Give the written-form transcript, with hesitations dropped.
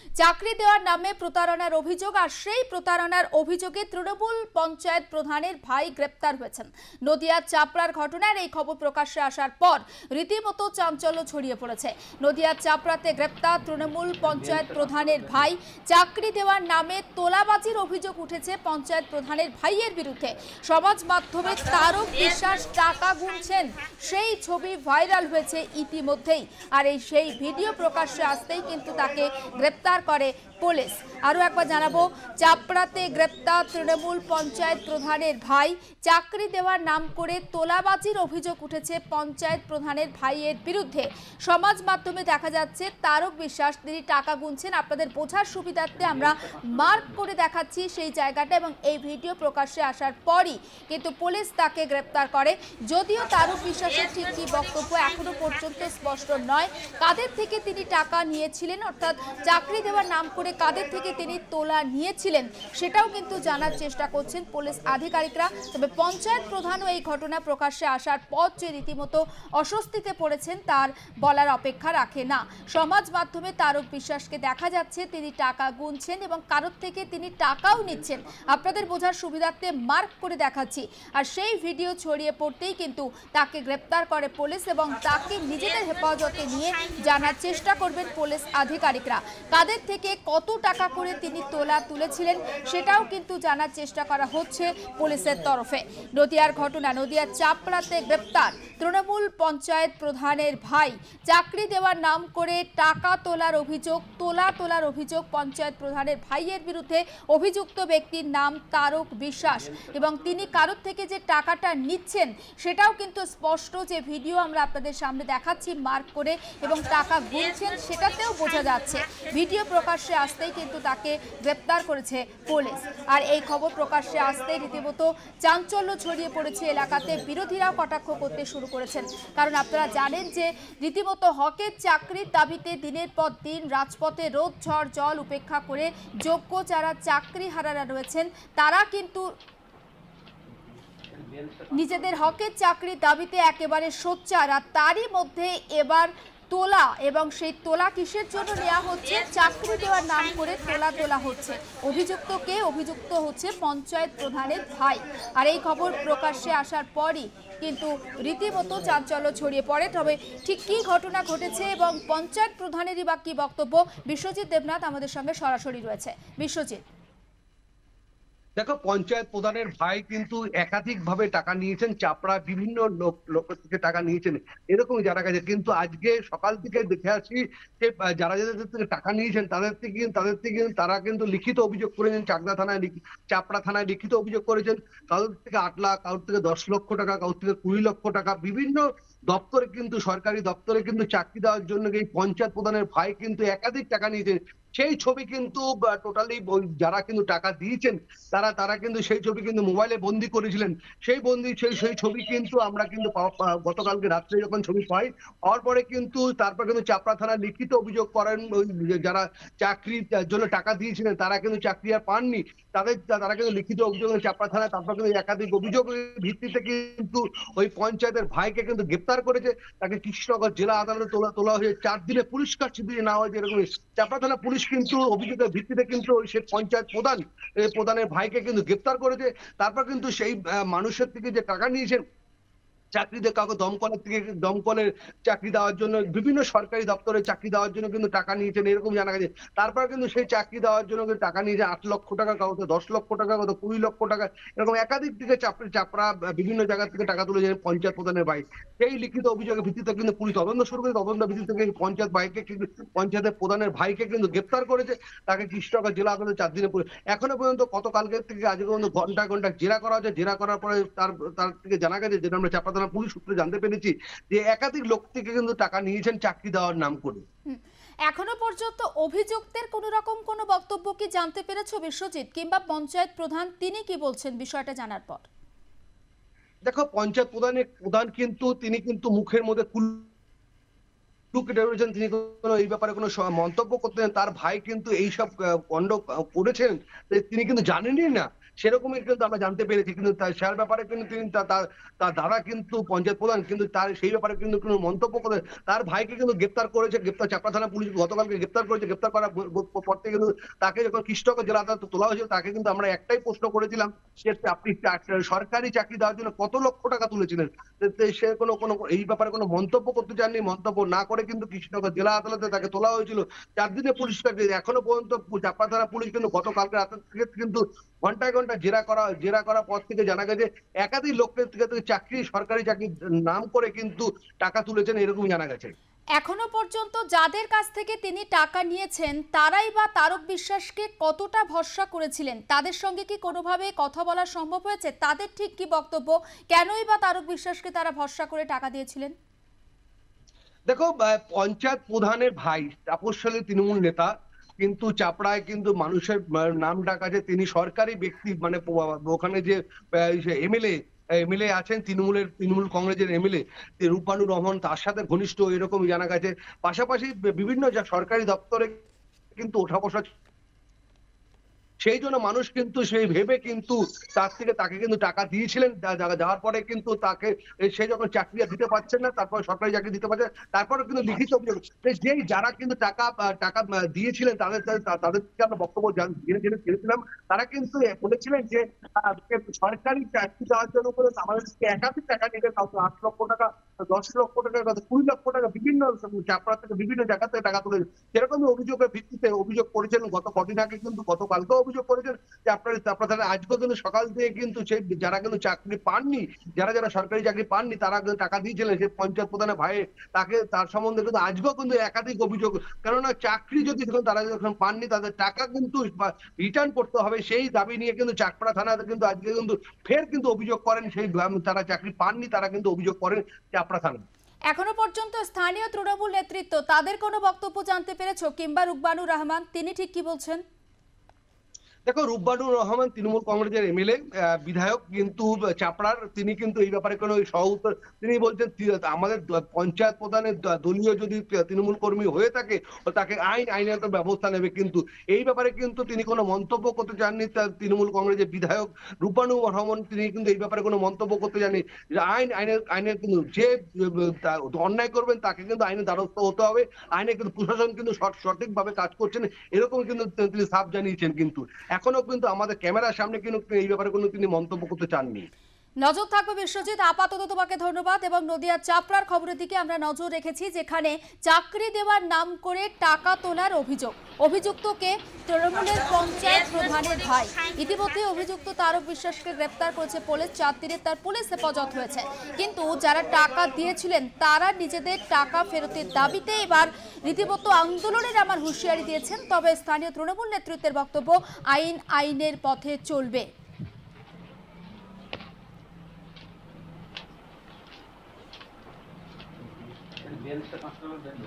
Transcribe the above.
চাকরি দেওয়ার নামে প্রতারণার অভিযোগ, আর সেই প্রতারণার অভিযোগে তৃণমূল পঞ্চায়েত প্রধানের ভাই গ্রেপ্তার হয়েছেন। নদিয়ার চাপড়ার ঘটনার এই খবর প্রকাশ্যে আসার পর রীতিমতো চাঞ্চল্য ছড়িয়ে পড়েছে। নদিয়ার চাপড়াতে গ্রেপ্তার তৃণমূল পঞ্চায়েত প্রধানের ভাই। চাকরি দেওয়ার নামে তোলাবাজির অভিযোগ উঠেছে পঞ্চায়েত প্রধানের ভাইয়ের বিরুদ্ধে। সমাজ মাধ্যমে তারক বিশ্বাস টাকা গুনছেন সেই ছবি ভাইরাল হয়েছে ইতিমধ্যেই, আর সেই ভিডিও প্রকাশ্যে আসতেই কিন্তু তাকে গ্রেপ্তার করে পুলিশ। আরো একবার জানাবো, চাপড়াতে গ্রেপ্তার তৃণমূল পঞ্চায়েত প্রধানের ভাই। চাকরি দেওয়ার নাম করে তোলাবাজির অভিযোগ উঠেছে পঞ্চায়েত প্রধানের ভাইয়ের বিরুদ্ধে। সমাজ মাধ্যমে দেখা যাচ্ছে তারক বিশ্বাস তিনি টাকা গুনছেন। আপনাদের বোঝার সুবিধার্থে আমরা মার্ক করে দেখাচ্ছি সেই জায়গাটা, এবং এই ভিডিও প্রকাশ্যে আসার পরই কিন্তু পুলিশ তাকে গ্রেপ্তার করে। যদিও তারক বিশ্বাসের ঠিক কি বক্তব্য এখনো পর্যন্ত স্পষ্ট নয়। কাদের থেকে তিনি টাকা নিয়েছিলেন, অর্থাৎ চাকরি দেওয়ার নাম করে কাদের থেকে তিনি তোলা নিয়েছিলেন, সেটাও কিন্তু জানার চেষ্টা করছেন পুলিশ আধিকারিকরা। তবে পঞ্চায়েত প্রধানও এই ঘটনা প্রকাশ্যে আসার পর যে রীতিমতো অস্বস্তিতে পড়েছেন তার বলার অপেক্ষা রাখে না। সমাজ মাধ্যমে তারক বিশ্বাসকে দেখা যাচ্ছে তিনি টাকা গুনছেন এবং কারোর থেকে তিনি টাকাও নিচ্ছেন। আপনাদের বোঝার সুবিধার্থে মার্ক করে দেখাচ্ছি। আর সেই ভিডিও ছড়িয়ে পড়তেই কিন্তু তাকে গ্রেপ্তার করে পুলিশ, এবং তাকে নিজেদের হেফাজতে নিয়ে জানার চেষ্টা করবেন পুলিশ আধিকারিকরা। কাদের থেকে কত টাকা করে তিনি তুলেছিলেন সেটাও কিন্তু জানার চেষ্টা করা হচ্ছে পুলিশের তরফে। নদিয়ার ঘটনা, নদিয়ার চাপড়াতে গ্রেপ্তার তৃণমূল পঞ্চায়েত প্রধানের ভাই। চাকরি দেওয়ার নাম করে টাকা তোলার অভিযোগ পঞ্চায়েত প্রধানের ভাইয়ের বিরুদ্ধে। অভিযুক্ত ব্যক্তির নাম তারক বিশ্বাস, এবং তিনি কারোর থেকে যে টাকাটা নিচ্ছেন সেটাও কিন্তু স্পষ্ট, যে ভিডিও আমরা আপনাদের সামনে দেখাচ্ছি মার্ক করে, এবং টাকা গুনছেন সেটাতেও বোঝা যাচ্ছে। ভিডিও প্রকাশ্যে আসতেই কিন্তু তাকে গ্রেপ্তার করেছে পুলিশ। আর এই খবর প্রকাশ্যে আসতে রীতিমতো চাঞ্চল্য ছড়িয়ে পড়েছে এলাকাতে। বিরোধীরাও কটাক্ষ করতে শুরু করেছেন, কারণ আপনারা জানেন যে রীতিমতো হকের চাকরির দাবিতে দিনের পর দিন রাজপথে রোদ ঝড় জল উপেক্ষা করে যোগ্য যারা চাকরিহারারা রয়েছেন তারা কিন্তু নিজেদের হকের চাকরির দাবিতে একেবারে সোচ্চার। আর তারই মধ্যে এবার তোলা, এবং সেই তোলা কিসের জন্য নেওয়া হচ্ছে? চাকরি দেওয়ার নাম করে তোলা হচ্ছে। অভিযুক্ত কে? অভিযুক্ত হচ্ছে পঞ্চায়েত প্রধানের ভাই। আর এই খবর প্রকাশ্যে আসার পরই কিন্তু রীতিমতো চাঞ্চল্য ছড়িয়ে পড়ে। তবে ঠিক কী ঘটনা ঘটেছে এবং পঞ্চায়েত প্রধানেরই বা কী বক্তব্য, বিশ্বজিৎ দেবনাথ আমাদের সঙ্গে সরাসরি রয়েছে। বিশ্বজিৎ, দেখো, পঞ্চায়েত প্রধানের ভাই কিন্তু একাধিকভাবে টাকা নিয়েছেন, চাপড়া বিভিন্ন লোকের থেকে টাকা নিয়েছেন, এরকম জানা গেছে। কিন্তু আজকে সকাল থেকে দেখে আসি যে যারা যাদের থেকে টাকা নিয়েছেন তাদের থেকে তারা কিন্তু লিখিত অভিযোগ করেছেন। চাপড়া থানায় লিখিত অভিযোগ করেছেন। কারোর থেকে 8 লাখ, কারোর থেকে 10 লক্ষ টাকা, কারোর থেকে 20 লক্ষ টাকা, বিভিন্ন দপ্তরে কিন্তু সরকারি দপ্তরে কিন্তু চাকরি দেওয়ার জন্য এই পঞ্চায়েত প্রধানের ভাই কিন্তু একাধিক টাকা নিয়েছেন। সেই ছবি কিন্তু টোটালি যারা কিন্তু টাকা দিয়েছেন তারা কিন্তু সেই ছবি কিন্তু মোবাইলে বন্দি করেছিলেন। সেই ছবি কিন্তু আমরা কিন্তু গতকালকে রাত্রে যখন ছবি পাই, পাওয়ার পরে কিন্তু তারপর কিন্তু চাপড়া থানায় লিখিত অভিযোগ করেন। যারা চাকরির জন্য টাকা দিয়েছিলেন তারা কিন্তু চাকরি আর পাননি, তারা কিন্তু লিখিত অভিযোগ চাপড়া থানায়। তারপর কিন্তু একাধিক অভিযোগের ভিত্তিতে কিন্তু ওই পঞ্চায়েতের ভাইকে কিন্তু গ্রেপ্তার করেছে। তাকে কৃষ্ণনগর জেলা আদালতে তোলা হয়েছে। 4 দিনে পুরস্কার শিবিরে নেওয়া হয়েছে। এরকম চাপড়া থানা পুলিশ কিন্তু অভিযোগের ভিত্তিতে কিন্তু সে পঞ্চায়েত প্রধানের ভাইকে কিন্তু গ্রেপ্তার করেছে। তারপর কিন্তু সেই মানুষের থেকে যে টাকা নিয়েছেন চাকরিতে, কাউকে দমকলের চাকরি দেওয়ার জন্য, বিভিন্ন সরকারি দপ্তরে চাকরি দেওয়ার জন্য কিন্তু টাকা নিয়েছেন, এরকম জানা গেছে। তারপর কিন্তু সেই চাকরি দেওয়ার জন্য টাকা নিয়েছে 8 লক্ষ টাকা, কাউকে 10 লক্ষ টাকা, কাউকে 20 লক্ষ টাকা, এরকম একাধিক দিকে চাপড়া বিভিন্ন জায়গা থেকে টাকা তুলেছেন পঞ্চায়েত প্রধানের ভাই। সেই লিখিত অভিযোগের ভিত্তিতে কিন্তু পুলিশ তদন্ত শুরু করেছে। তদন্ত ভিত্তিতে পঞ্চায়েতের প্রধানের ভাইকে কিন্তু গ্রেপ্তার করেছে। তাকে কৃষ্ণনগর জেলা আদালতে 4 দিনে এখনো পর্যন্ত গতকালকে থেকে আজকে পর্যন্ত ঘন্টা জেরা করা হচ্ছে। জেরা করার পরে তার থেকে জানা গেছে, যেটা আমরা চাপড়া থানা পুলিশ সূত্রে জানতে পেরেছি, যে একাধিক লোক থেকে কিন্তু টাকা নিয়েছেন চাকরি দেওয়ার নাম করে। এখনো পর্যন্ত অভিযুক্তের কোন রকম কোনো বক্তব্য কি জানতে পেরেছো বিশ্বজিৎ, কিংবা পঞ্চায়েত প্রধান তিনি কি বলছেন বিষয়টা জানার পর? দেখো, পঞ্চায়েত প্রধান কিন্তু তিনি কিন্তু মুখের মধ্যে তিনি কোনো এই ব্যাপারে কোনো মন্তব্য করতেন। তার ভাই কিন্তু এইসব কাণ্ড করেছেন তিনি কিন্তু জানেনই না। সেরকমই কিন্তু আমরা জানতে পেরেছি, কিন্তু তার ব্যাপারে কিন্তু তিনি তার দাদা কিন্তু পঞ্চায়েত প্রধান, কিন্তু তার সেই ব্যাপারে কিন্তু কোনো মন্তব্য করে তার ভাইকে কিন্তু গ্রেপ্তার করেছে, চাপড়া থানা পুলিশ গতকালকে গ্রেপ্তার করেছে। গ্রেপ্তার করার পর থেকে কিন্তু তাকে যখন কৃষ্ণনগর জেলা আদালতে তোলা হয়েছিল, তাকে কিন্তু আমরা একটাই প্রশ্ন করেছিলাম যে আপনি সরকারি চাকরি দেওয়ার জন্য কত লক্ষ টাকা তুলেছিলেন। সে কোনো কোনো এই ব্যাপারে কোনো মন্তব্য করতে চাননি। মন্তব্য না করে কিন্তু কৃষ্ণনগর জেলা আদালতে তাকে তোলা হয়েছিল। 4 দিনে পুলিশ তাকে এখনো পর্যন্ত চাপড়া থানা পুলিশ কিন্তু গতকালকে রাত থেকে কিন্তু ঘন্টায় ঘন্টা জেরা করার পর থেকে জানা গেছে একাধিক লোকের থেকে চাকরি, সরকারি চাকরির নাম করে কিন্তু টাকা তুলেছেন, এরকম জানা গেছে। এখনো পর্যন্ত যাদের কাছ থেকে তিনি টাকা নিয়েছেন তারাই বা তারক বিশ্বাসকে কতটা ভরসা করেছিলেন, তাদের সঙ্গে কি কোনোভাবে কথা বলা সম্ভব হয়েছে? তাদের ঠিক কি বক্তব্য, কেনই বা তারক বিশ্বাসকে তারা ভরসা করে টাকা দিয়েছিলেন? দেখো, পঞ্চায়েত প্রধানের ভাই তাপস্বলী তৃণমূল নেতা, কিন্তু চাপড়ায় কিন্তু মানুষের নাম ডাক আছে। তিনি সরকারি ব্যক্তি, মানে ওখানে যে এমএলএ এমএলএ আছেন তৃণমূল কংগ্রেসের এমএলএ রূপানুর রহমান, তার সাথে ঘনিষ্ঠ এরকম জানা গেছে। পাশাপাশি বিভিন্ন সরকারি দপ্তরে কিন্তু ওঠা বসা, সেই জন্য মানুষ কিন্তু সেই ভেবে কিন্তু তাকে কিন্তু টাকা দিয়েছিলেন। যাওয়ার পরে কিন্তু তাকে সে যখন চাকরি দিতে পারছেন না, তারপর সরকারি চাকরি দিতে পারছে, তারপরে কিন্তু লিখিত অভিযোগ যেই যারা কিন্তু টাকা দিয়েছিলেন তাদেরকে আমরা বক্তব্য জেনেছিলাম। তারা কিন্তু বলেছিলেন যে সরকারি চাকরি দেওয়ার জন্য করে আমাদেরকে একাধিক টাকা নিতে, 8 লক্ষ টাকা, 10 লক্ষ টাকা, 20 লক্ষ টাকা বিভিন্ন চাপড়া থেকে বিভিন্ন জায়গা থেকে টাকা তুলে, সেরকমই অভিযোগের ভিত্তিতে অভিযোগ করেছেন। গত কদিন আগে কিন্তু গতকালকেও অভিযোগ করেছেন যে আপনারা আজকে কিন্তু সকাল থেকে কিন্তু সেই যারা কিন্তু চাকরি পাননি, যারা সরকারি চাকরি পাননি, তারা কিন্তু টাকা দিয়েছিলেন সেই পঞ্চায়েত প্রধানের ভাইয়ে, তার সম্বন্ধে কিন্তু আজকেও কিন্তু একাধিক অভিযোগ। কেননা চাকরি যদি তারা যখন পাননি, তাদের টাকা কিন্তু রিটার্ন করতে হবে, সেই দাবি নিয়ে কিন্তু চাকপাড়া থানাতে কিন্তু আজকে কিন্তু ফের কিন্তু অভিযোগ করেন সেই তারা চাকরি পাননি, তারা কিন্তু অভিযোগ করেন চাকপাড়া থানায়। এখনো পর্যন্ত স্থানীয় তৃণমূল নেতৃত্ব তাদের কোনো বক্তব্য জানতে পেরেছো, কিংবা রুকবানুর রহমান তিনি ঠিক কি বলছেন? দেখো, রূপবানুর রহমান তৃণমূল কংগ্রেসের এমএলএ বিধায়ক, কিন্তু চাপড়ার, তিনি কিন্তু এই ব্যাপারে কোনো সহউত্তর, তিনি বলছেন আমাদের পঞ্চায়েত প্রধানের দলীয় যদি তৃণমূল কর্মী হয়ে থাকে তাকে আইনত ব্যবস্থা নেবে, কিন্তু এই ব্যাপারে কিন্তু তিনি কোনো মন্তব্য করতে চাননি। তৃণমূল কংগ্রেসের বিধায়ক রূপবানুর রহমান তিনি কিন্তু এই ব্যাপারে কোনো মন্তব্য করতে চাননি। আইনের কিন্তু যে অন্যায় করবেন তাকে কিন্তু আইনের দ্বারস্থ হতে হবে। আইনে কিন্তু প্রশাসন কিন্তু সঠিকভাবে কাজ করছেন, এরকম কিন্তু তিনি সাফ জানিয়েছেন। কিন্তু এখনো কিন্তু আমাদের ক্যামেরার সামনে কিন্তু এই ব্যাপারে কোনো তিনি মন্তব্য করতে চাননি। নজর থাকবে বিশ্বজিৎ, আপাতত তোমাকে ধন্যবাদ। এবং নদিয়া চাপড়ার খবরের দিকে আমরা নজর রেখেছি, যেখানে চাকরি দেওয়ার নাম করে টাকা তোলার অভিযুক্তকে তৃণমূলের পঞ্চায়েত প্রধানের ভাই। ইতিমধ্যে অভিযুক্ত তারক বিশ্বাসকে গ্রেপ্তার করেছে পুলিশ। 4 দিনে তার পুলিশ হেফাজত হয়েছে, কিন্তু যারা টাকা দিয়েছিলেন তারা নিজেদের টাকা ফেরতের দাবিতে এবার রীতিমতো আন্দোলনের আমার হুঁশিয়ারি দিয়েছেন। তবে স্থানীয় তৃণমূল নেতৃত্বের বক্তব্য, আইনের পথে চলবে। বেলটা 5 টাকা দেন।